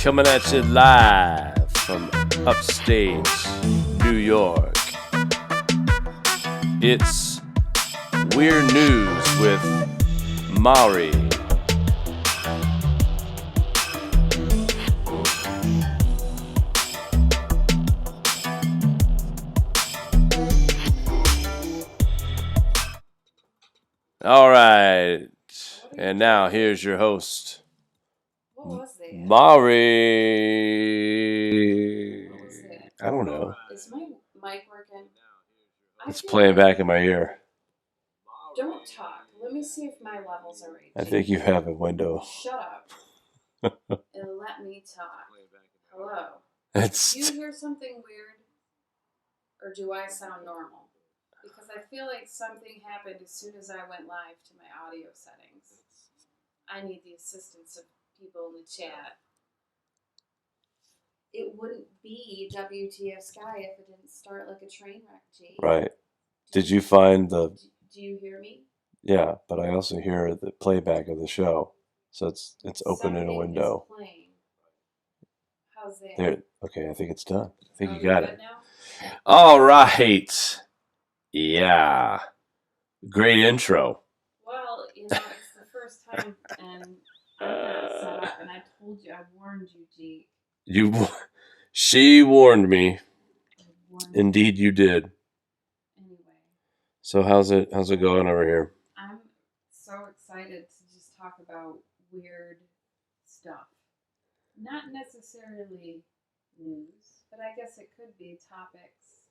Coming at you live from upstate New York. It's Weird News with Maury. All right. And now here's your host. What was that? Maury. What was that? I don't know. Is my mic working? It's playing back in my ear. Don't talk. Let me see if my levels are right. I think you have a window. Shut up. And let me talk. Hello. Do you hear something weird? Or do I sound normal? Because I feel like something happened as soon as I went live to my audio settings. I need the assistance of people in the chat. It wouldn't be WTFSKY if it didn't start like a train wreck, G. Right. Did you find the... Do you hear me? Yeah, but I also hear the playback of the show. So it's open in a window. Is playing. How's that? There. Okay, I think it's done. I think you got it. Now? All right. Yeah. Great intro. Well, it's the first time, and I got it set up, and I told you, I warned you, G. She warned me. Indeed, you did. Anyway. So how's it going over here? I'm so excited to just talk about weird stuff. Not necessarily news, but I guess it could be topics.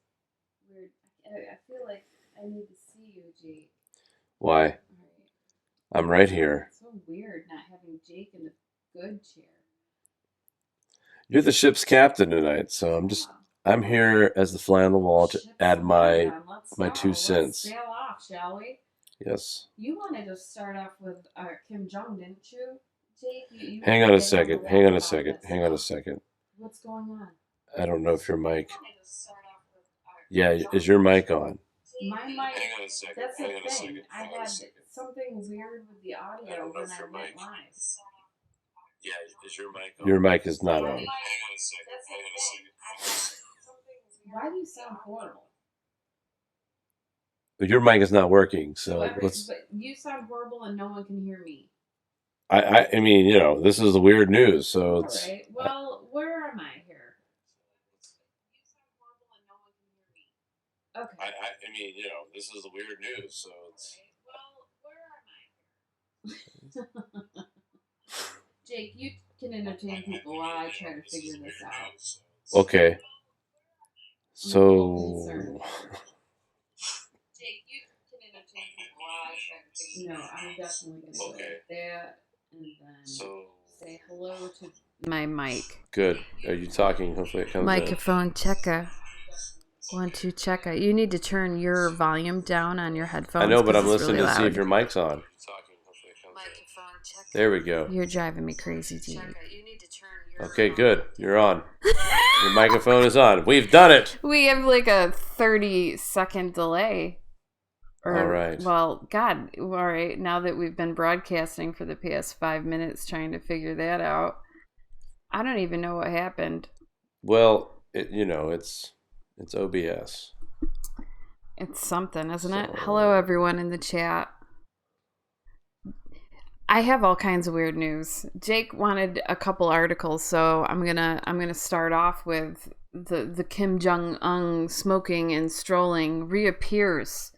Weird. I feel like I need to see you, Jake. Why? Right. I'm right here. It's so weird not having Jake in the good chair. You're the ship's captain tonight, so I'm here as the fly on the wall to add my 2 cents. Let's sail off, shall we? Yes. You wanted to start off with Kim Jong, didn't you, Jake? You Hang on a second. Hang on a second. What's going on? I don't know if your mic... Yeah, is your mic on? My mic, that's the thing. I had something weird with the audio when I went live. Yeah, is your mic on? Your mic is not on. Why do you sound horrible? But your mic is not working, so But you sound horrible and no one can hear me. I mean, this is the weird news, so it's... All right. Well, where am I here? You sound horrible and no one can hear me. Okay. I mean, this is the weird news, so it's... Well, where am I here? Jake, you can entertain people while I try to figure this out. Okay. So... Jake, you can entertain people while I try to figure this out. No, I'm definitely going to go like that and then say hello to my mic. Good. Are you talking? Hopefully it comes Microphone checker. 1, 2, checker. You need to turn your volume down on your headphones. I know, but I'm really listening to loud. See if your mic's on. There we go. You're driving me crazy, G. Okay, good. You're on. Your microphone is on. We've done it. We have like a 30-second delay. All right. Well, God. All right. Now that we've been broadcasting for the past 5 minutes trying to figure that out, I don't even know what happened. Well, it's OBS. It's something, isn't it? Hello, everyone in the chat. I have all kinds of weird news. Jake wanted a couple articles, so I'm gonna start off with the Kim Jong-un smoking and strolling reappears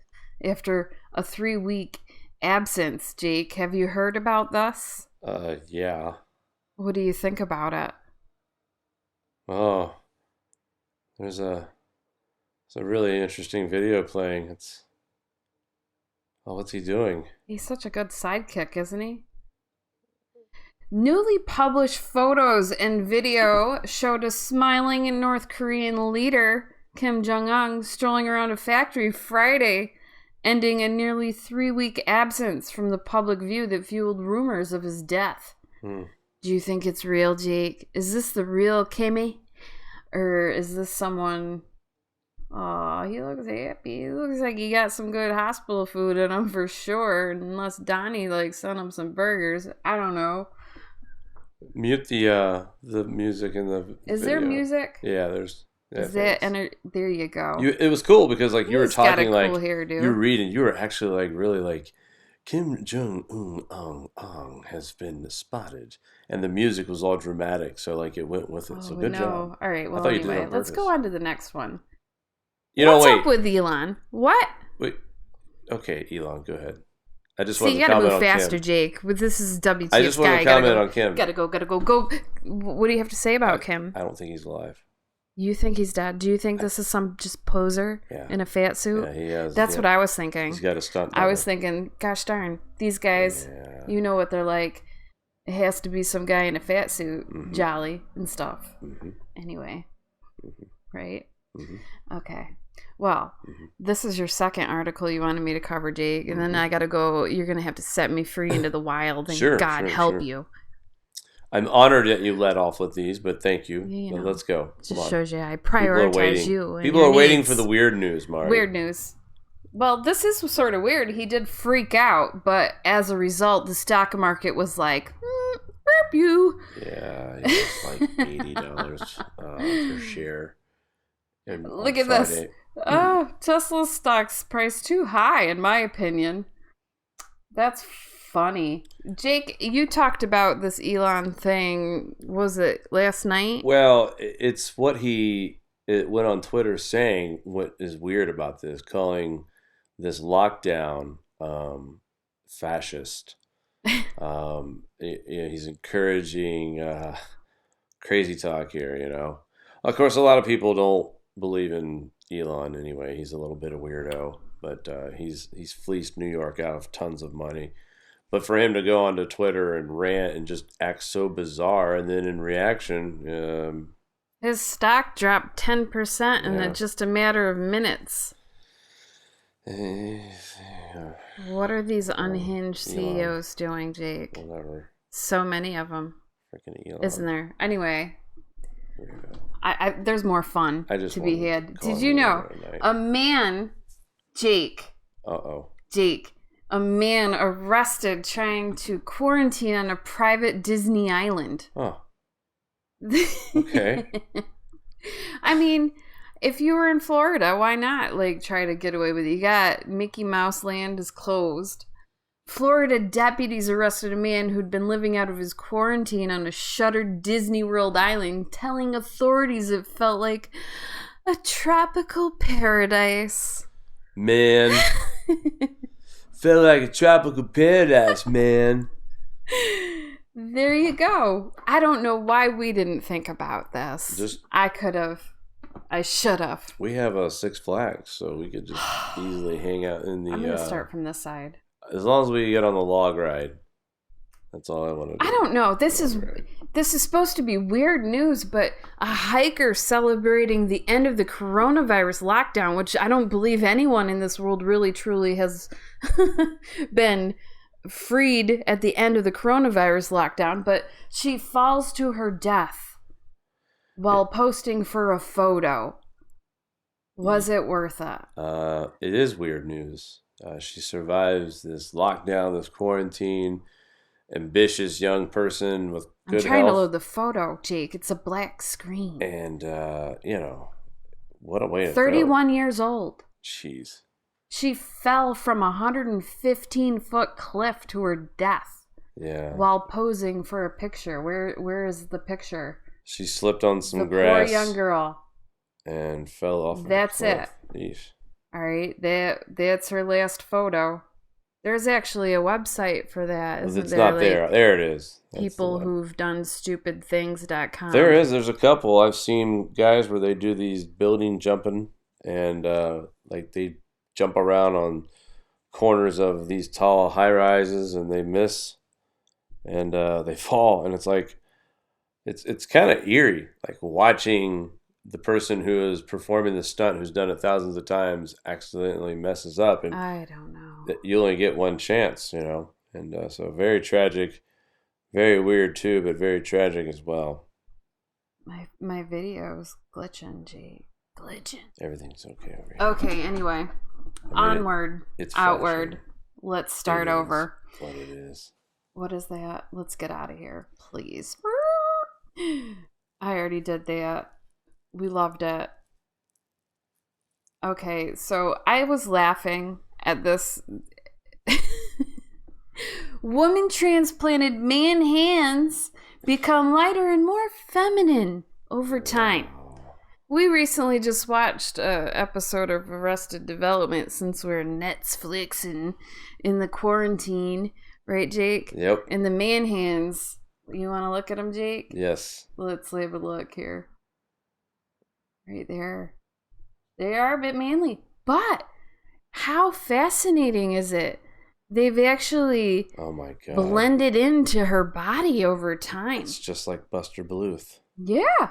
after a 3-week absence. Jake, have you heard about this? Yeah. What do you think about it? Oh, there's a really interesting video playing. What's he doing? He's such a good sidekick, isn't he? Newly published photos and video showed a smiling North Korean leader, Kim Jong-un, strolling around a factory Friday, ending a nearly 3-week absence from the public view that fueled rumors of his death. Do you think it's real, Jake? Is this the real Kimmy? Or is this someone... Oh, he looks happy. He looks like he got some good hospital food in him for sure. Unless Donnie sent him some burgers. I don't know. Mute the music in the Is video. there music? Yeah, there's. Yeah, Is that there you go. It was cool because like you were He's got a talking cool like hairdo. you were reading, you were actually like really like Kim Jong Un has been spotted, and the music was all dramatic, so like it went with it. So good job. All right. Well, thought you did it anyway, on let's go purpose. on to the next one. What's up with Elon? What? Wait. Okay, Elon, go ahead. I just See, want you to gotta comment move on faster, Kim. Jake. This is WTFSKY. I just want to comment on Kim. Gotta go. What do you have to say about Kim? I don't think he's alive. You think he's dead? Do you think this is some just poser in a fat suit? Yeah, he has. That's what I was thinking. He's got a stunt. I was thinking, gosh darn, these guys, you know what they're like. It has to be some guy in a fat suit, jolly and stuff. Anyway, right? Okay. Well, this is your second article you wanted me to cover, Jake, and then I gotta go. You're gonna have to set me free into the wild, and God help you. I'm honored that you let off with these, but thank you. You know, let's go. Just shows you I prioritize you. People are waiting for the weird news, Mari. Weird news. Well, this is sort of weird. He did freak out, but as a result, the stock market was like, rip you. Yeah, it's like $80 per share. Look at this. Oh, Tesla stock's priced too high, in my opinion. That's funny. Jake, you talked about this Elon thing, was it last night? Well, it's what it went on Twitter saying what is weird about this, calling this lockdown fascist. He's encouraging crazy talk here, you know. Of course, a lot of people don't believe in Elon anyway. He's a little bit of a weirdo, but he's fleeced New York out of tons of money. But for him to go onto Twitter and rant and just act so bizarre, and then in reaction, his stock dropped 10% in just a matter of minutes. What are these unhinged CEOs doing, Jake? Whatever. So many of them. Freaking Elon. Isn't there? Anyway, there's more fun to be had. Did you know a man, Jake? Jake. A man arrested trying to quarantine on a private Disney island. Oh. Okay. I mean, if you were in Florida, why not like try to get away with it? You got Mickey Mouse Land is closed. Florida deputies arrested a man who'd been living out of his quarantine on a shuttered Disney World island, telling authorities it felt like a tropical paradise. Man. Felt like a tropical paradise, man. There you go. I don't know why we didn't think about this. I could have. I should have. We have a Six Flags, so we could just easily hang out in the... I'm going to start from this side. As long as we get on the log ride. That's all I want to do. I don't know. This is supposed to be weird news, but a hiker celebrating the end of the coronavirus lockdown, which I don't believe anyone in this world really truly has been freed at the end of the coronavirus lockdown, but she falls to her death while posting for a photo. Was it worth it? It is weird news. She survives this lockdown, this quarantine. Ambitious young person with good health. I'm trying to load the photo, Jake. It's a black screen. And, what a way to 31 years old. Jeez. She fell from a 115-foot cliff to her death. Yeah. While posing for a picture. Where is the picture? She slipped on some grass. Poor young girl. And fell off. That's it. Eesh. All right. That's her last photo. There's actually a website for that, isn't there? It's not there. There it is. People who've done stupidthings.com. There is. There's a couple. I've seen guys where they do these building jumping and like they jump around on corners of these tall high rises and they miss and they fall. And it's like, it's kind of eerie, like watching the person who is performing the stunt, who's done it thousands of times, accidentally messes up. And I don't know. You only get one chance, you know. And so very tragic, very weird too, but very tragic as well. My video's glitching, G. Glitching. Everything's okay over here. Okay, anyway. Onward, outward. Let's start over. What it is. What is that? Let's get out of here, please. I already did that. We loved it. Okay, so I was laughing at this. Woman transplanted man hands become lighter and more feminine over time. We recently just watched an episode of Arrested Development since we're Netflix and in the quarantine. Right, Jake? Yep. And the man hands. You want to look at them, Jake? Yes. Let's have a look here. Right there. They are a bit manly. But how fascinating is it? They've actually blended into her body over time. It's just like Buster Bluth. Yeah.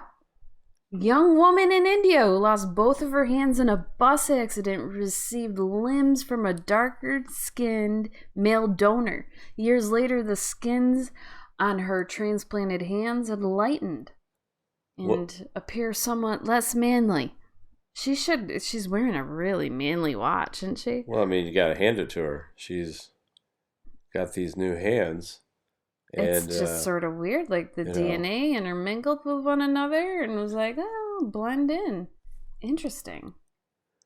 Young woman in India who lost both of her hands in a bus accident received limbs from a darker-skinned male donor. Years later, the skins on her transplanted hands had lightened and appear somewhat less manly. She's wearing a really manly watch, isn't she? Well, I mean, you got to hand it to her. She's got these new hands. It's just sort of weird, like the DNA intermingled with one another and was like, oh, blend in. Interesting.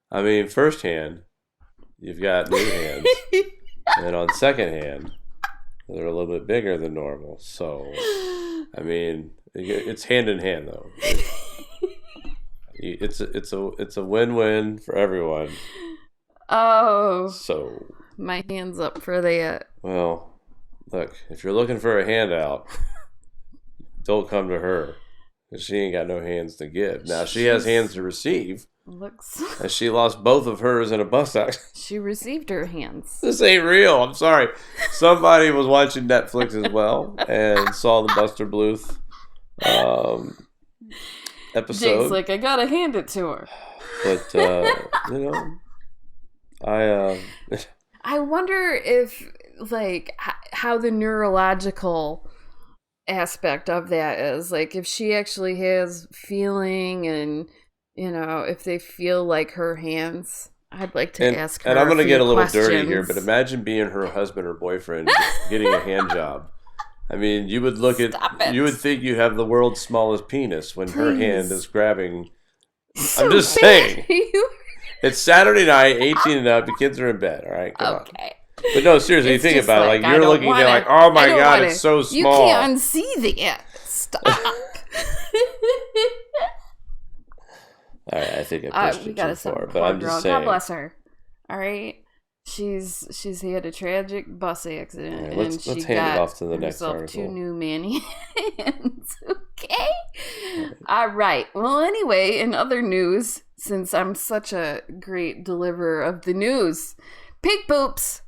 I mean, first hand, you've got new hands. And on second hand, they're a little bit bigger than normal. So, I mean, it's hand in hand, though. It's a win-win for everyone. Oh. So. My hand's up for that. Well. Look, if you're looking for a handout, don't come to her. Because she ain't got no hands to give. Now, she has hands to receive. And she lost both of hers in a bus accident. She received her hands. This ain't real. I'm sorry. Somebody was watching Netflix as well and saw the Buster Bluth episode. Jake's like, I gotta hand it to her. But, I wonder if, like, how the neurological aspect of that is. Like, if she actually has feeling and, if they feel like her hands. I'd like to ask her. And I'm going to get a little questions. dirty here, but imagine being her husband or boyfriend getting a hand job. I mean, you would look you would think you have the world's smallest penis when her hand is grabbing. So I'm just saying. It's Saturday night, 18 and up. The kids are in bed. All right, come on. But no, seriously, you think about it. Like, you're looking at like, oh my God, it's so small. You can't unsee that. Stop. All right, I think I pushed it too far, but I'm just saying. God bless her. All right, she's had a tragic bus accident, right, let's hand it off to the next article. 2 new manny hands. Okay. All right. Well, anyway, in other news, since I'm such a great deliverer of the news, pig poops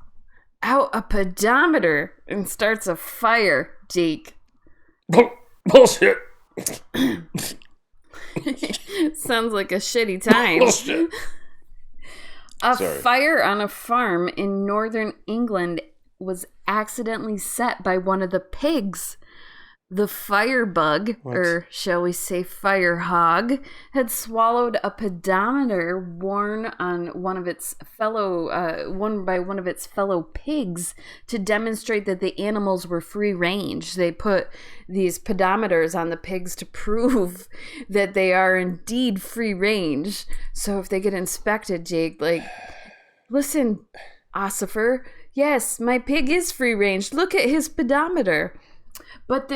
out a pedometer and starts a fire, Jake. Bullshit. Sounds like a shitty time. Bullshit. A fire on a farm in northern England was accidentally set by one of the pigs. The firebug, or shall we say fire hog, had swallowed a pedometer worn on one by one of its fellow pigs to demonstrate that the animals were free range. They put these pedometers on the pigs to prove that they are indeed free range. So if they get inspected, Jake, like, listen, ossifer, yes, my pig is free range. Look at his pedometer. But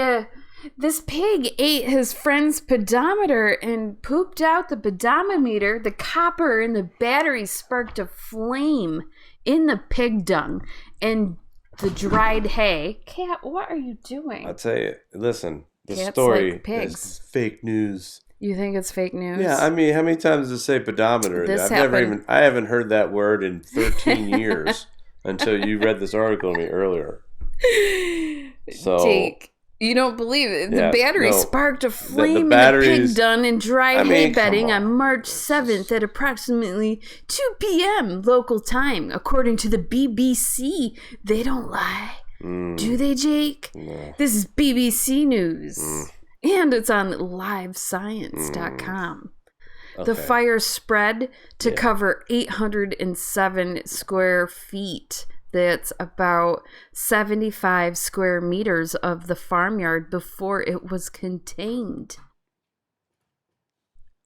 this pig ate his friend's pedometer and pooped out the pedometer. The copper in the battery sparked a flame in the pig dung and the dried hay. Cat, what are you doing? I'll tell you, listen, the Cats story like pigs. is fake news. You think it's fake news? Yeah, I mean, how many times does it say pedometer? I haven't heard that word in 13 years until you read this article to me earlier. So, Jake, you don't believe it. The battery sparked a flame in the pig dung and dried hay bedding on March 7th at approximately 2 p.m. local time, according to the BBC. They don't lie. Do they, Jake? No. This is BBC News. And it's on livescience.com. Okay. The fire spread to cover 807 square feet that's about 75 square meters of the farmyard before it was contained.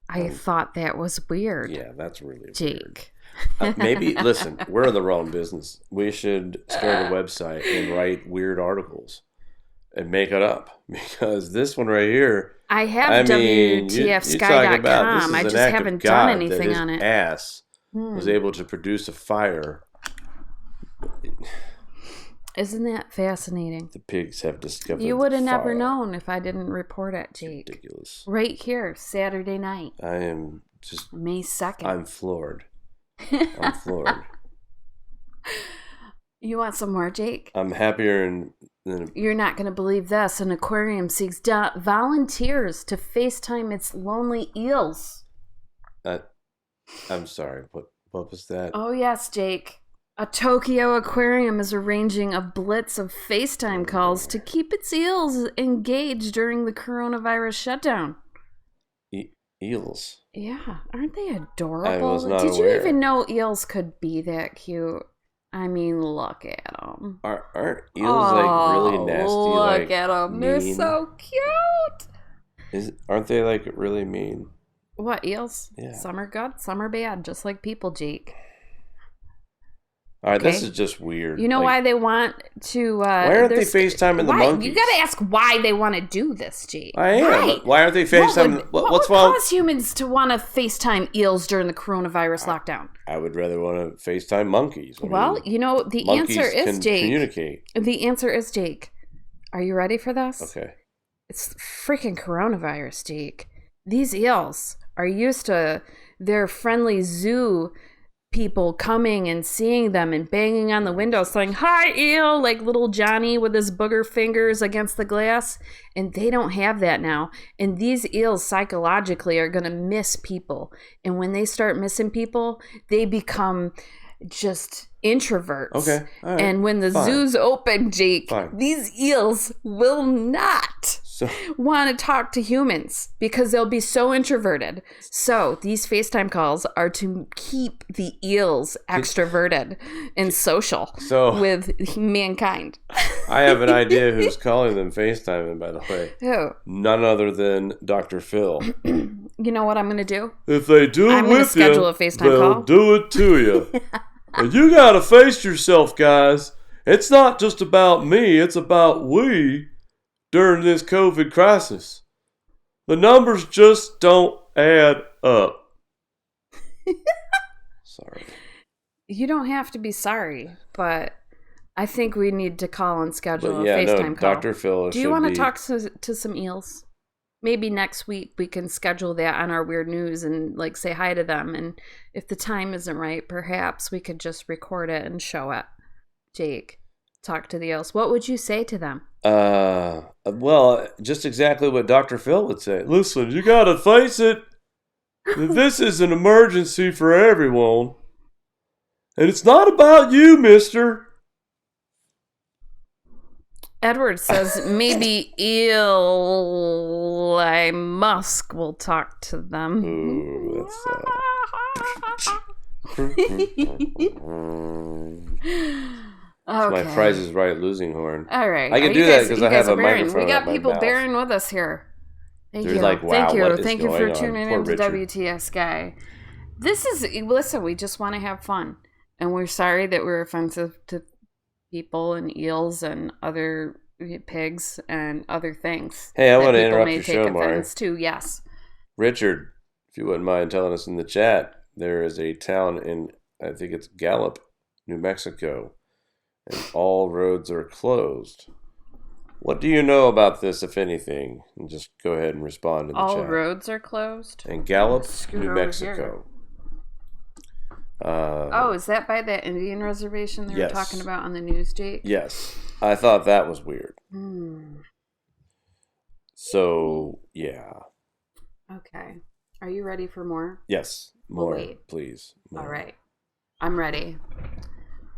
I thought that was weird. Yeah, that's really Jake. weird. Maybe, listen, we're in the wrong business. We should start a website and write weird articles and make it up. Because this one right here, I have WTFSKY.com. I just haven't done anything on it. Ass was able to produce a fire. Isn't that fascinating? The pigs have discovered. You would have never known if I didn't report it, Jake. Ridiculous. Right here, Saturday night. I am just May 2nd. I'm floored. I'm floored. You want some more, Jake? I'm happier than. You're not going to believe this. An aquarium seeks volunteers to FaceTime its lonely eels. I'm sorry. What was that? Oh, yes, Jake. A Tokyo aquarium is arranging a blitz of FaceTime calls to keep its eels engaged during the coronavirus shutdown. Eels? Yeah, aren't they adorable? I was not Did aware. you even know eels could be that cute? I mean, look at them. Aren't eels like really nasty? Look at them. They're so cute. Aren't they like really mean? What, eels? Yeah. Some are good, some are bad, just like people, Jake. All right, Okay. This is just weird. You know why they want to... why aren't they FaceTiming the monkeys? You gotta ask why they want to do this, Jake. I am. Right. Why aren't they FaceTiming... What would cause humans to want to FaceTime eels during the coronavirus lockdown? I would rather want to FaceTime monkeys. The answer is, Jake. Communicate. The answer is, Jake. Are you ready for this? Okay. It's freaking coronavirus, Jake. These eels are used to their friendly zoo people coming and seeing them and banging on the window saying, "Hi, eel," like little Johnny with his booger fingers against the glass. And they don't have that now. And these eels psychologically are going to miss people. And when they start missing people, they become just introverts. Okay. All right. And when the zoos open, Jake, these eels will not want to talk to humans because they'll be so introverted. So these FaceTime calls are to keep the eels extroverted and social with mankind. I have an idea who's calling them FaceTiming, by the way. Who? None other than Dr. Phil. You know what I'm going to do? If they do it with you, schedule a FaceTime they'll call. do it to you. And you got to face yourself, guys. It's not just about me. It's about we during this COVID crisis. The numbers just don't add up. Sorry. You don't have to be sorry, but I think we need to call and schedule a FaceTime call. Dr. Phil. Do you want to talk to some eels? Maybe next week we can schedule that on our Weird News and like say hi to them. And if the time isn't right, perhaps we could just record it and show it. Jake, talk to the eels. What would you say to them? Well, just exactly what Dr. Phil would say. Listen, you got to face it. This is an emergency for everyone. And it's not about you, mister. Edward says maybe Eli Musk will talk to them. Ooh, that's my Price is Right losing horn. All right. I can do that because I have a microphone. We got people bearing with us here. Thank you. Like, wow, Thank you for tuning in to WTFSKY. Listen, we just want to have fun. And we're sorry that we're offensive to people and eels and other pigs and other things. Hey, I want to interrupt your show, Mari. Too. Yes. Richard, if you wouldn't mind telling us in the chat, there is a town in, I think it's Gallup, New Mexico, and all roads are closed. What do you know about this, if anything? And just go ahead and respond in the chat. All roads are closed? In Gallup, New Mexico. Is that by that Indian reservation they were talking about on the news, Jake? Yes. I thought that was weird. So, yeah. Okay. Are you ready for more? Yes. More, please. More. All right. I'm ready.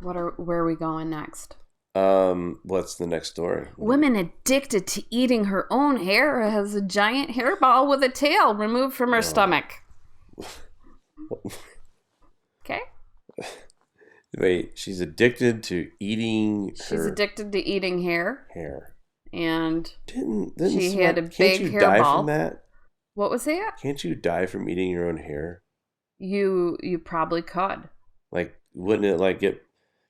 Where are we going next? What's the next story? Woman addicted to eating her own hair has a giant hairball with a tail removed from her stomach. Okay. Wait, she's addicted to eating She's addicted to eating hair. Hair. And Didn't she had a can't big you hairball. die from that? What was that? Can't you die from eating your own hair? You probably could. Like, wouldn't it like get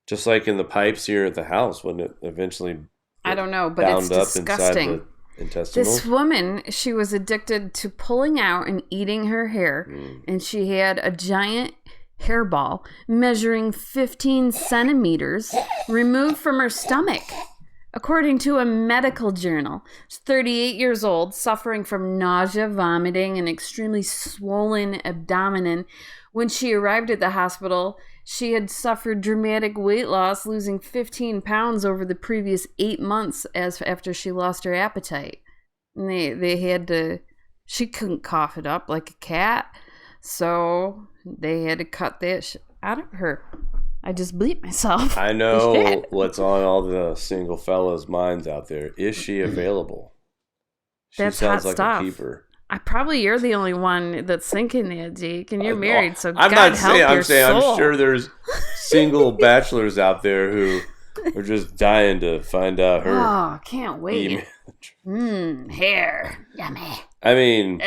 just like in the pipes here at the house? Wouldn't it eventually? I don't know, but it's disgusting. Inside the intestinal? This woman, she was addicted to pulling out and eating her hair, and she had a giant hairball measuring 15 centimeters removed from her stomach. According to a medical journal, she's 38 years old, suffering from nausea, vomiting, and extremely swollen abdomen. When she arrived at the hospital, she had suffered dramatic weight loss, losing 15 pounds over the previous 8 months after she lost her appetite. And they had to, she couldn't cough it up like a cat, so they had to cut that out of her. I just bleeped myself. I know what's on all the single fellas' minds out there. Is she available? That's sounds hot like stuff. A keeper. You're the only one that's thinking that, Jake, and you're married, so I'm God not help saying, your I'm saying soul. I'm sure there's single bachelors out there who are just dying to find out her. Oh, can't wait. Hair. Yummy. I mean,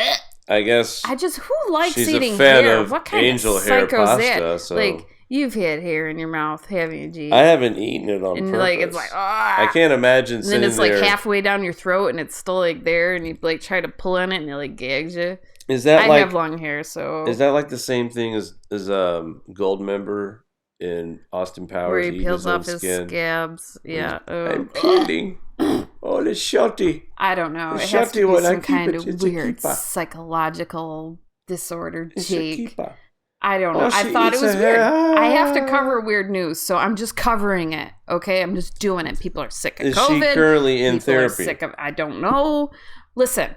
I guess who likes she's eating a fan hair? of What kind angel of hair psycho's pasta. that? So Like, you've had hair in your mouth, haven't you, G? I haven't eaten it on and purpose. like it's like, I can't imagine and sitting then it's like there. halfway down your throat, and it's still like there, and you like try to pull on it, and it like gags you. Is that I have long hair, so is that like the same thing as Goldmember in Austin Powers? where he peels off his skin? scabs? Yeah. I'm peeling. Oh, the shotty. I don't know. The It has to shotty be when I some keep kind it, of it's a weird keeper. psychological disorder, It's a Jake. keeper. I don't know. Oh, I she thought it eats was a weird. hair. I have to cover weird news, so I'm just covering it. Okay, I'm just doing it. People are sick of Is COVID. she currently in People therapy? Are sick of. I don't know. Listen,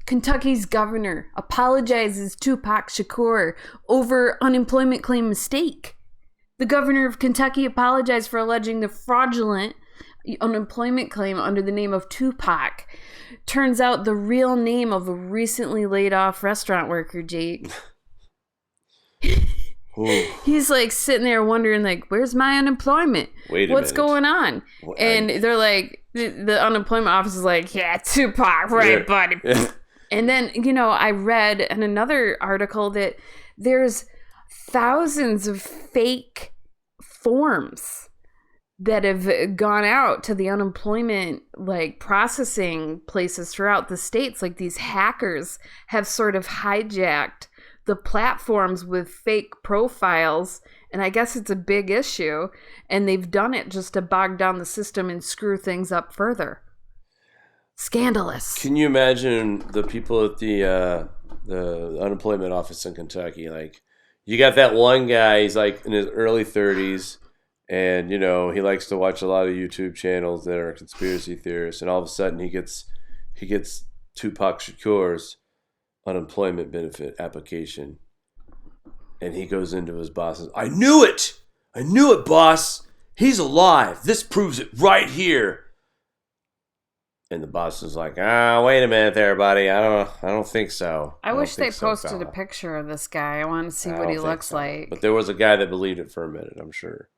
Kentucky's governor apologizes to Tupac Shakur over unemployment claim mistake. The governor of Kentucky apologized for alleging the fraudulent unemployment claim under the name of Tupac. Turns out the real name of a recently laid off restaurant worker, Jake. He's like sitting there wondering, like, where's my unemployment? What's going on? And they're like, the unemployment office is like, yeah, Tupac, right, buddy. And then, I read in another article that there's thousands of fake forms that have gone out to the unemployment like processing places throughout the states. Like these hackers have sort of hijacked the platforms with fake profiles, and I guess it's a big issue, and they've done it just to bog down the system and screw things up further. Scandalous. Can you imagine the people at the unemployment office in Kentucky? Like, you got that one guy, he's like in his early 30s, and he likes to watch a lot of YouTube channels that are conspiracy theorists, and all of a sudden he gets Tupac Shakur's unemployment benefit application, and he goes into his boss and I knew it, boss, he's alive, this proves it right here. And the boss is like, wait a minute there, buddy, I don't think so. I wish they posted a picture of this guy. I want to see what he looks like. But there was a guy that believed it for a minute, I'm sure,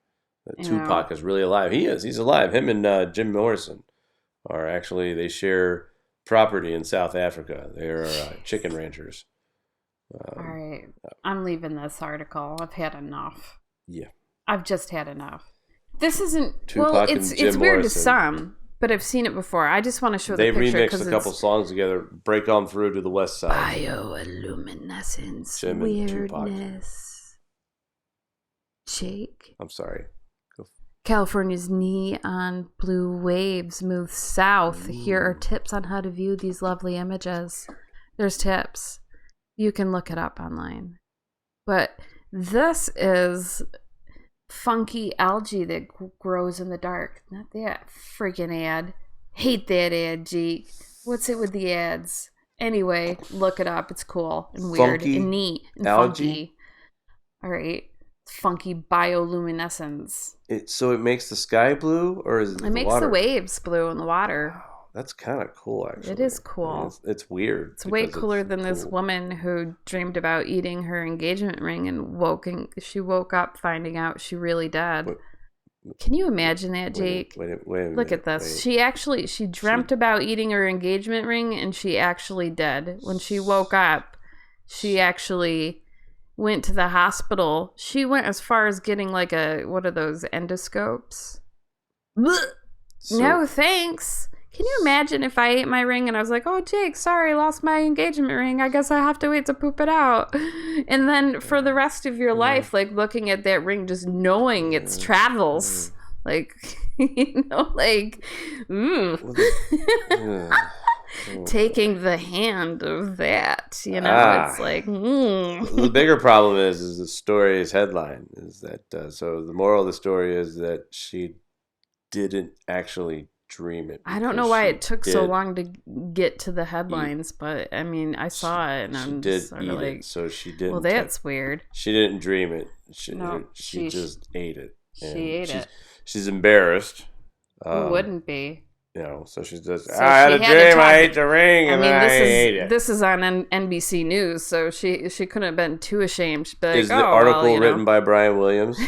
that Tupac is really alive. He's alive. Him and Jim Morrison are actually, they share property in South Africa. They're chicken ranchers. All right. I'm leaving this article. I've had enough. Yeah. I've just had enough. This isn't... Tupac it's and Jim weird Morrison. to some, but I've seen it before. I just want to show the they picture. They remixed a couple songs together. Break on through to the west side. Bioluminescence. Jim and Tupac. Weirdness. Jake. I'm sorry. California's neon blue waves move south. Here are tips on how to view these lovely images. There's tips. You can look it up online. But this is funky algae that grows in the dark. Not that freaking ad. Hate that ad, G. What's it with the ads? Anyway, look it up. It's cool and weird and neat and algae? funky. All right. Funky bioluminescence. So it makes the sky blue, or is it It makes water? the waves blue in the water. Wow, That's kind of cool, actually. It is I cool. mean, it's weird. It's way cooler than this woman who dreamed about eating her engagement ring and she woke up finding out she really died. Can you imagine that, Jake? Wait a minute. Look at this. She dreamt about eating her engagement ring and she actually did. When she woke up, she actually went to the hospital. She went as far as getting like what are those, endoscopes? No, thanks. Can you imagine if I ate my ring and I was like, oh, Jake, sorry, I lost my engagement ring. I guess I have to wait to poop it out. And then for the rest of your life, like looking at that ring, just knowing its travels. Like, ooh. Taking the hand of that, it's like, The bigger problem is the story's headline is that, so the moral of the story is that she didn't actually dream it. I don't know why it took so long to get to the headlines, but I mean, I saw it and I'm just sort of like, so she didn't. Well, that's weird. She didn't dream it. She just ate it. She's embarrassed. Who wouldn't be? So she's just, I had a dream, I ate the ring, and then I ate it. This is on NBC News, so she couldn't have been too ashamed. She'd be like, is the article written by Brian Williams?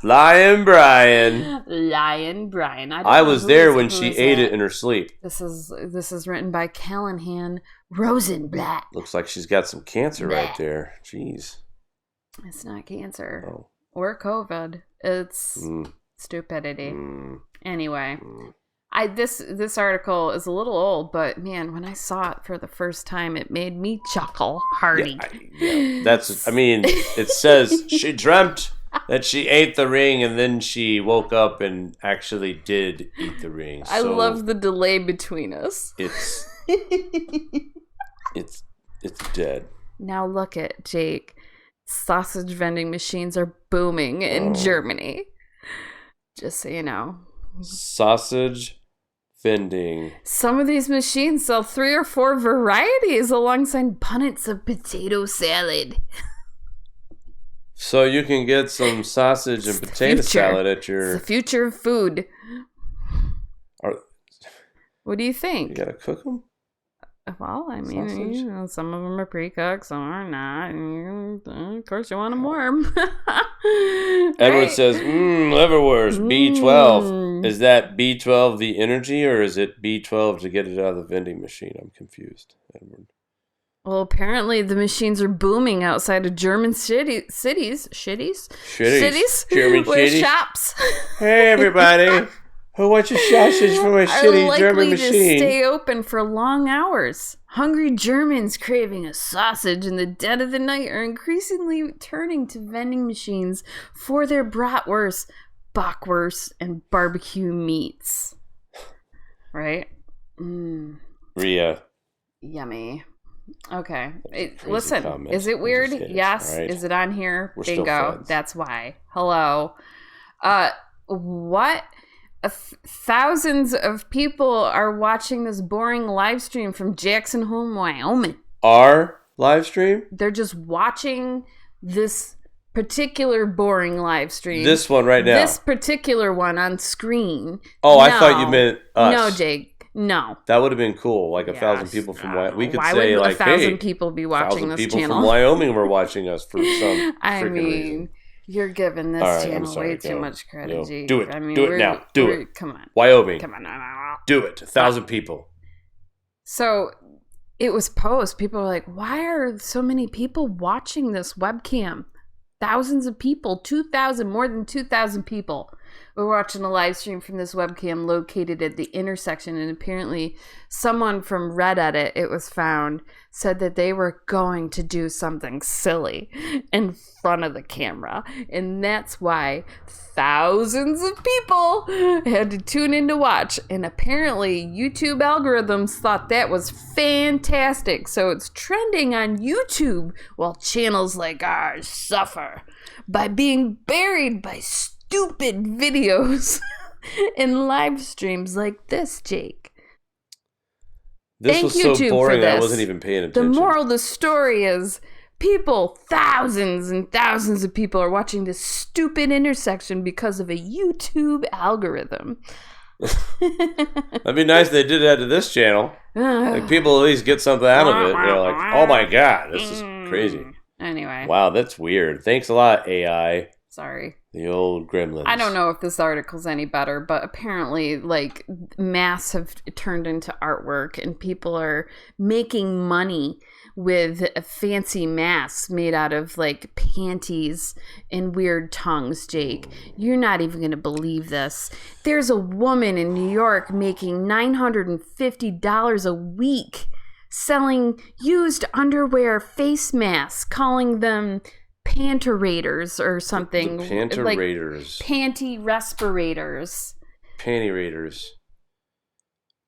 Lion Brian. Lion Brian. I was there when she ate it in her sleep. This is written by Callahan Rosenblatt. Looks like she's got some cancer right there. Jeez. It's not cancer. Or COVID. It's stupidity. Anyway. This article is a little old, but man, when I saw it for the first time, it made me chuckle hearty. It says she dreamt that she ate the ring and then she woke up and actually did eat the ring. I love the delay between us. It's dead. Now look at Jake. Sausage vending machines are booming in Germany. Just so you know. Sausage vending. Some of these machines sell 3 or 4 varieties alongside punnets of potato salad. So you can get some sausage and potato salad at your... It's the future of food. What do you think? You gotta cook them? Well, I mean, some of them are pre-cooked, some are not. And of course, you want them warm. Edward says, liverwurst, B12. Is that B12 the energy, or is it B12 to get it out of the vending machine? I'm confused, Edward. Well, apparently the machines are booming outside of German cities. Shitties? German with shitties? shops. Hey, everybody. Who wants a sausage from a shitty German machine? Are likely to stay open for long hours. Hungry Germans craving a sausage in the dead of the night are increasingly turning to vending machines for their bratwurst, bockwurst, and barbecue meats. Right? Rhea. Yummy. Okay. Listen, is it weird? Yes. Right. Is it on here? We're Bingo. That's why. Hello. What? Thousands of people are watching this boring live stream from Jackson Hole, Wyoming. Our live stream? They're just watching this particular boring live stream. This one right now. This particular one on screen. Oh, I thought you meant us. No, Jake. No. That would have been cool. Like 1,000 people from Wyoming. We could Why say would like, 1,000 people be watching this people channel? from Wyoming were watching us for some reason. You're giving this channel way too much credit, Jake. Do it. Do it now. Do it. Come on. Wyoming. Come on. Do it. 1,000 people. So it was posed. People were like, why are so many people watching this webcam? Thousands of people, 2,000, more than 2,000 people were watching a live stream from this webcam located at the intersection. And apparently someone from Reddit, it was found, said that they were going to do something silly in front of the camera. And that's why thousands of people had to tune in to watch. And apparently YouTube algorithms thought that was fantastic. So it's trending on YouTube while channels like ours suffer by being buried by stupid videos and live streams like this, Jake. This was so boring that I wasn't even paying attention. The moral of the story is people, thousands and thousands of people are watching this stupid intersection because of a YouTube algorithm. That'd be nice if they did that to this channel. Like, people at least get something out of it. They're like, oh my god, this is crazy. Anyway. Wow, that's weird. Thanks a lot, AI. Sorry. The old gremlins. I don't know if this article's any better, but apparently, like, masks have turned into artwork and people are making money with fancy masks made out of, like, panties and weird tongues, Jake. You're not even going to believe this. There's a woman in New York making $950 a week selling used underwear face masks, calling them panterators or something. The panterators. Like panty respirators. Panty raiders.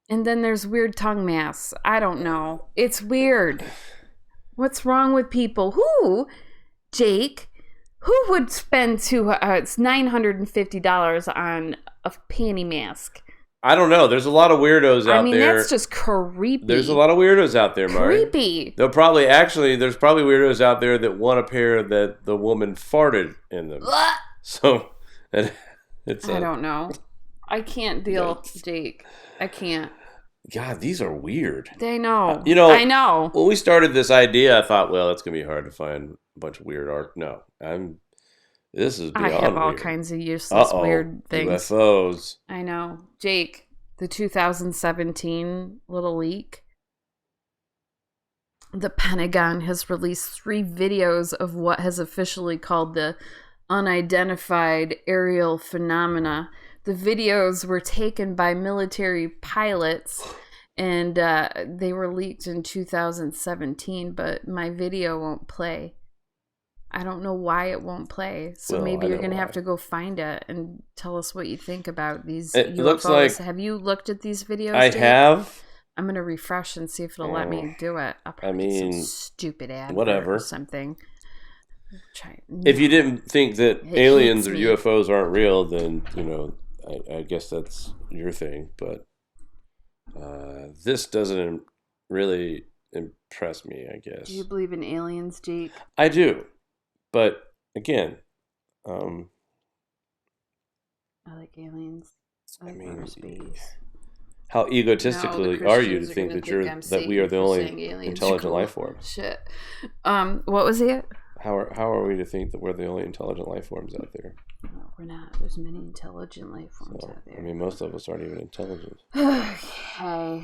And then there's weird tongue masks. I don't know. It's weird. What's wrong with people? Who, Jake, who would spend $950 on a panty mask? I don't know. There's a lot of weirdos out there. I mean, that's just creepy. There's a lot of weirdos out there, Mari. Creepy. There's probably weirdos out there that want a pair that the woman farted in them. So, it's I don't know. I can't deal, Jake. I can't. God, these are weird. They know. I know. When we started this idea, I thought, well, it's going to be hard to find a bunch of weird art. No, this is beyond I have all weird. Kinds of useless weird things. UFOs. I know. Jake, the 2017 little leak. The Pentagon has released 3 videos of what has officially called the Unidentified Aerial Phenomena. The videos were taken by military pilots, and they were leaked in 2017, but my video won't play. I don't know why it won't play, so maybe you're going to have to go find it and tell us what you think about these UFOs. Looks like have you looked at these videos, I Jake? have. I'm going to refresh and see if it'll let me do it. I'll probably get some stupid ad or something. If you didn't think that aliens or UFOs aren't real, then, I guess that's your thing. But this doesn't really impress me, I guess. Do you believe in aliens, Jake? I do. But, again, I like aliens. I mean, space. How egotistically are you to think that we are the only intelligent life form? Shit. What was it? How are we to think that we're the only intelligent life forms out there? No, we're not. There's many intelligent life forms out there. I mean, most of us aren't even intelligent. Okay.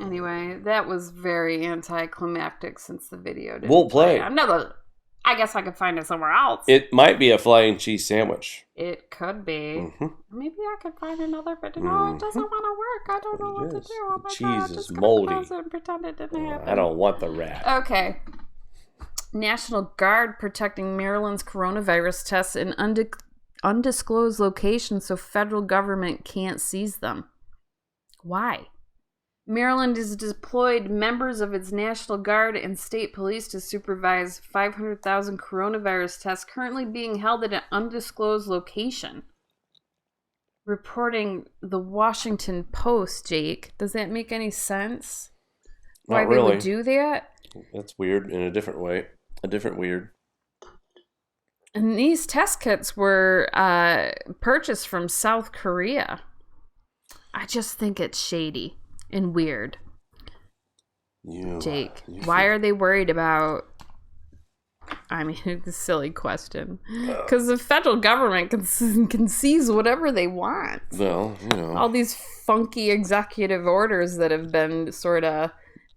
Anyway, that was very anticlimactic since the video didn't Won't play. I guess I could find it somewhere else. It might be a flying cheese sandwich. It could be. Mm-hmm. Maybe I could find another, but no, it doesn't want to work. I don't know what to do. Oh my cheese God, is moldy. And pretend it didn't happen. I don't want the rat. Okay. National Guard protecting Maryland's coronavirus tests in undisclosed locations so federal government can't seize them. Why? Maryland has deployed members of its National Guard and state police to supervise 500,000 coronavirus tests currently being held at an undisclosed location. Reporting the Washington Post, Jake. Does that make any sense? Why Not really. They would do that? That's weird in a different way. A different weird. And these test kits were purchased from South Korea. I just think it's shady and weird. Jake, why are they worried about... I mean, it's a silly question. Because the federal government can seize whatever they want. Well, all these funky executive orders that have been sort of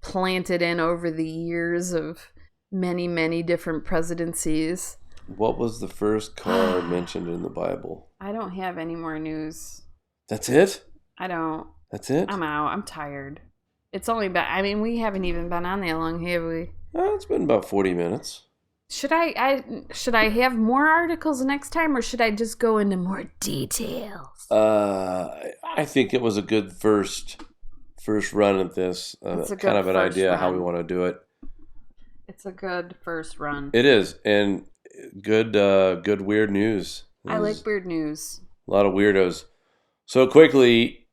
planted in over the years of many, many different presidencies. What was the first car mentioned in the Bible? I don't have any more news. That's it? I don't. That's it? I'm out. I'm tired. It's only been... I mean, we haven't even been on that long, have we? It's been about 40 minutes. Should I have more articles next time, or should I just go into more details? I think it was a good first run at this. It's a good kind of an idea run. how we want to do it. It's a good first run. It is, and good weird news. I like weird news. A lot of weirdos. So quickly,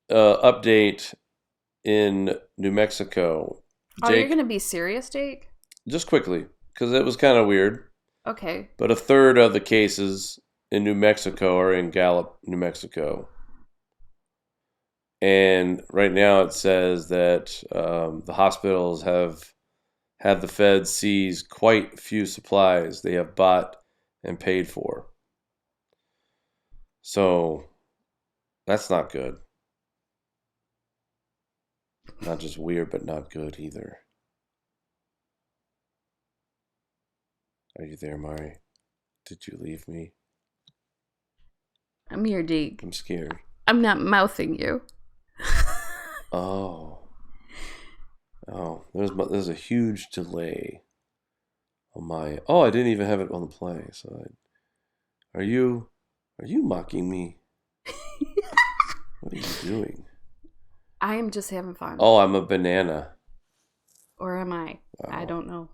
update in New Mexico. Jake, you're going to be serious, Jake? Just quickly, because it was kind of weird. Okay. But a third of the cases in New Mexico are in Gallup, New Mexico. And right now it says that the hospitals have had the feds seize quite a few supplies they have bought and paid for. So that's not good. Not just weird, but not good either. Are you there, Mari? Did you leave me? I'm here, Jake. I'm scared. I'm not mouthing you. Oh, there's a huge delay on my. Oh, I didn't even have it on the play. So, are you mocking me? What are you doing? I am just having fun. Oh, I'm a banana. Or am I? Wow. I don't know.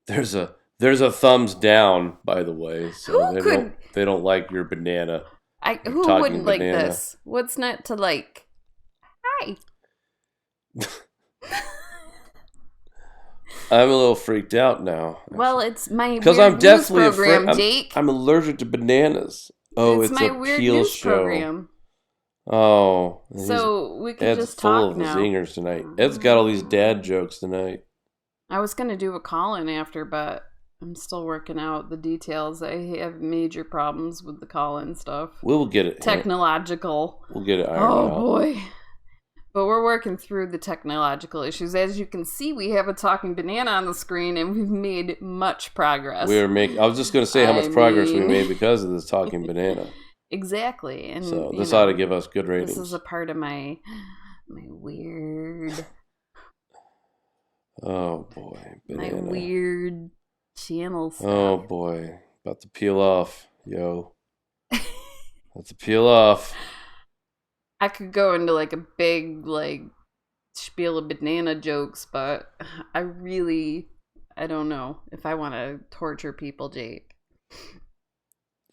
There's a thumbs down, by the way. So they don't like your banana. Who wouldn't like this? What's not to like? Hi. I'm a little freaked out now. Actually. Well, it's my because weird I'm definitely news program, Jake. I'm allergic to bananas. Oh, it's my a weird peel news show. program. Oh, so we can Ed's just full talk of now. Zingers tonight. Ed's got all these dad jokes tonight. I was gonna do a call-in after, but I'm still working out the details. I have major problems with the call-in stuff. We'll get it. Technological. We'll get it ironed out. out. Oh boy. But we're working through the technological issues. As you can see, we have a talking banana on the screen, and we've made much progress. I was just going to say how much progress we made because of this talking banana. Exactly. And so this ought to give us good ratings. This is a part of my weird... Oh, boy. Banana. My weird channel stuff. Oh, boy. About to peel off, yo. About to peel off. I could go into like a big spiel of banana jokes, but I don't know if I want to torture people, Jake.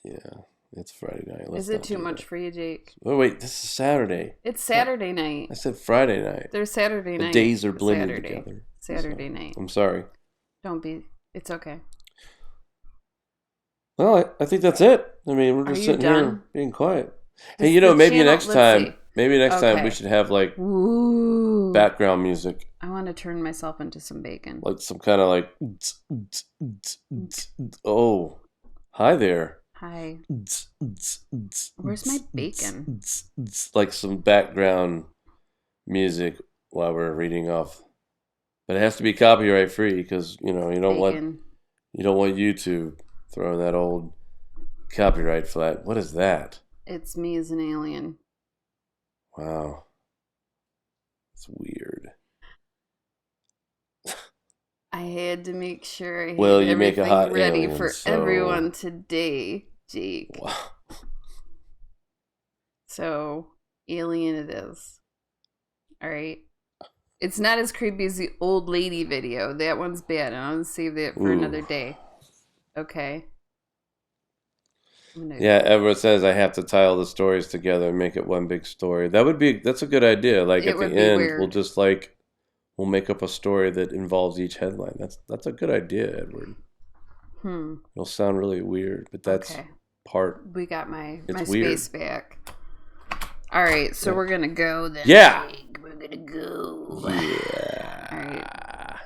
Yeah, it's Friday night. Is it too much for you, Jake? Oh wait, this is Saturday. It's Saturday night. I said Friday night. There's Saturday night. The days are blending together. Saturday night. I'm sorry. Don't be. It's okay. Well, I think that's it. I mean, we're just sitting here being quiet. Hey, maybe next time we should have like background music. I want to turn myself into some bacon. Like some kind of like, oh, hi there. Hi. Where's my bacon? Like some background music while we're reading off. But it has to be copyright free because, you don't want YouTube throwing that old copyright flag. What is that? It's me as an alien. Wow. It's weird. I had to make sure I had you make a hot ready alien, for everyone today, Jake. Wow. So, alien it is. Alright? It's not as creepy as the old lady video. That one's bad, and I'm going to save that for another day. Okay? Yeah, everyone says I have to tie all the stories together and make it one big story. That's a good idea. Like at the end, we'll make up a story that involves each headline. That's a good idea, Edward. It'll sound really weird, but that's part. We got my weird. space back. All right, so we're gonna go then. Yeah, we're gonna go. Yeah. All right.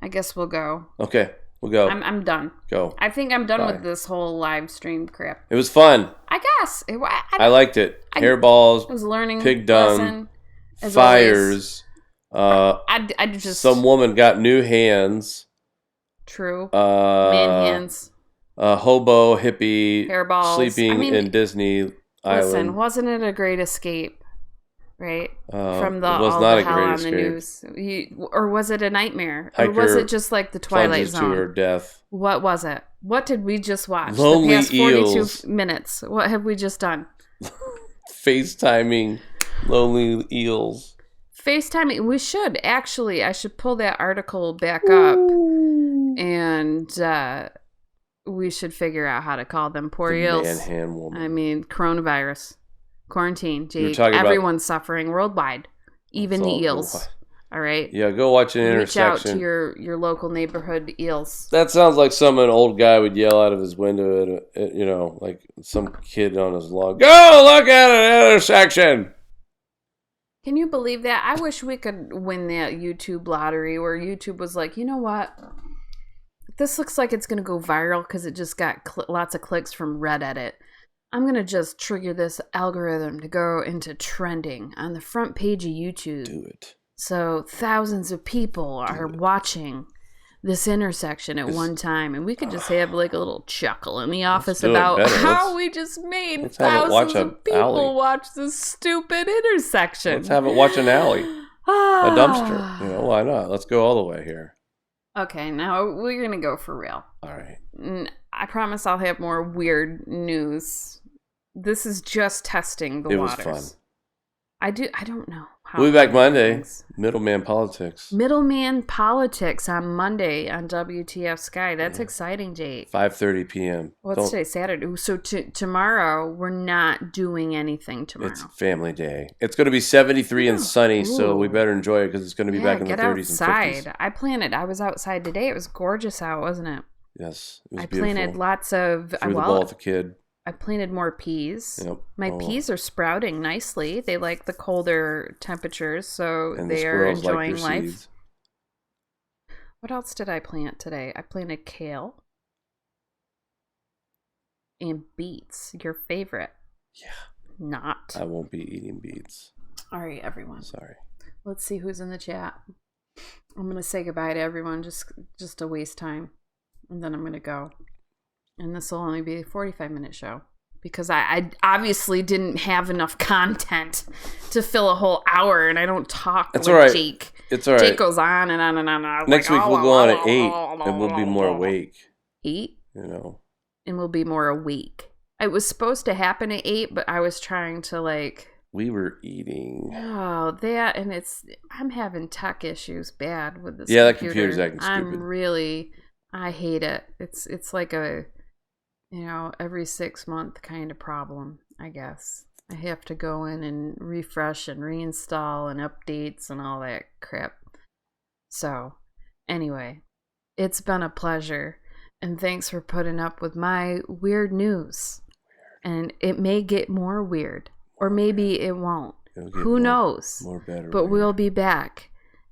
I guess we'll go. Okay. We'll go. I'm done. Go. I think I'm done with this whole live stream crap. It was fun. I guess. I liked it. Hairballs. I was learning. Pig dung. Fires. I just. Some woman got new hands. True. Man hands. Hobo hippie. Hairballs. Sleeping in Disney Island. Listen, wasn't it a great escape? Right? From it was not a great escape. The news. Or was it a nightmare? Or was it just like the Twilight Zone? To her death. What was it? What did we just watch? Lonely the past 42 eels. minutes. What have we just done? FaceTiming lonely eels. FaceTiming. We should. Actually, I should pull that article back up. And we should figure out how to call them. Poor eels. Man-hand woman. I mean, coronavirus. Quarantine, Jake. Everyone's suffering worldwide, even the eels. All right. Yeah, go watch an intersection. Reach out to your local neighborhood eels. That sounds like an old guy would yell out of his window at like some kid on his lawn. Go look at an intersection. Can you believe that? I wish we could win that YouTube lottery where YouTube was like, you know what? This looks like it's going to go viral because it just got lots of clicks from Reddit. I'm going to just trigger this algorithm to go into trending on the front page of YouTube. Do it. So thousands of people are watching this intersection at one time, and we could just have like a little chuckle in the office about how we just made thousands of people watch this stupid intersection. Let's have it watch an alley. A dumpster. You know, why not? Let's go all the way here. Okay, now we're going to go for real. All right. I promise I'll have more weird news. This is just testing the waters. It was fun. I don't know. We'll be back Monday. Middleman Politics. Middleman Politics on Monday on WTFSKY. That's exciting, Jake. 5:30 p.m. What's today? Saturday. So tomorrow, we're not doing anything tomorrow. It's family day. It's going to be 73 and sunny, so we better enjoy it because it's going to be back in the 30s and 50s. I was outside today. It was gorgeous out, wasn't it? Yes, it was beautiful. I planted lots of... Threw the ball at the kid. I planted more peas. Yep. My peas are sprouting nicely. They like the colder temperatures, so they are enjoying life. Seeds. What else did I plant today? I planted kale and beets. Your favorite? Yeah. Not. I won't be eating beets. All right, everyone. Sorry. Let's see who's in the chat. I'm gonna say goodbye to everyone just to waste time, and then I'm gonna go. And this will only be a 45-minute show because I obviously didn't have enough content to fill a whole hour, and I don't talk like right. Jake. It's all right. Jake goes on and on and on. Next week we'll go on at 8, and we'll be more awake. 8? You know. And we'll be more awake. It was supposed to happen at 8, but I was trying to like... We were eating. Oh, that, and I'm having tech issues bad with this computer. Yeah, that computer's acting stupid. I hate it. It's like a... every 6 month kind of problem, I guess. I have to go in and refresh and reinstall and updates and all that crap. So, anyway, it's been a pleasure. And thanks for putting up with my weird news. And it may get more weird. Or maybe it won't. Who knows? More better. But we'll be back.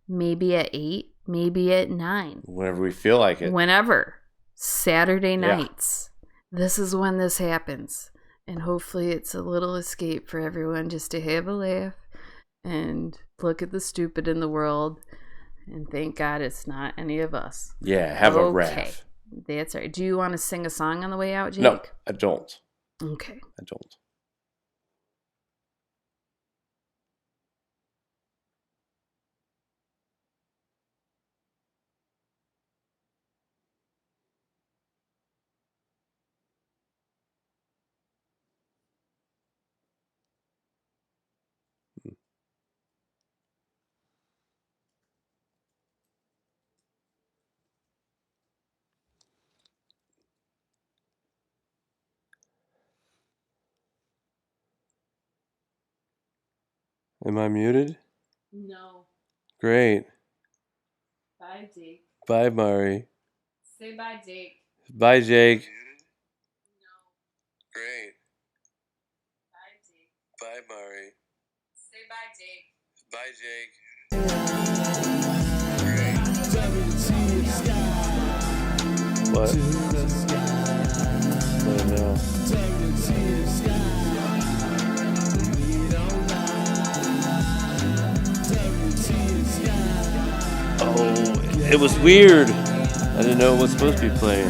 Maybe at 8, maybe at 9. Whenever we feel like it. Whenever. Saturday nights. This is when this happens, and hopefully it's a little escape for everyone just to have a laugh and look at the stupid in the world, and thank God it's not any of us. Yeah, have a laugh. That's right. Do you want to sing a song on the way out, Jake? No, I don't. Okay. I don't. Am I muted? No. Great. Bye, Jake. Bye, Mari. Say bye, Jake. Bye, Jake. No. Great. Bye, Jake. Bye, Mari. Say bye, Jake. Bye, Jake. Great. What? What now? Oh, it was weird. I didn't know it was supposed to be playing.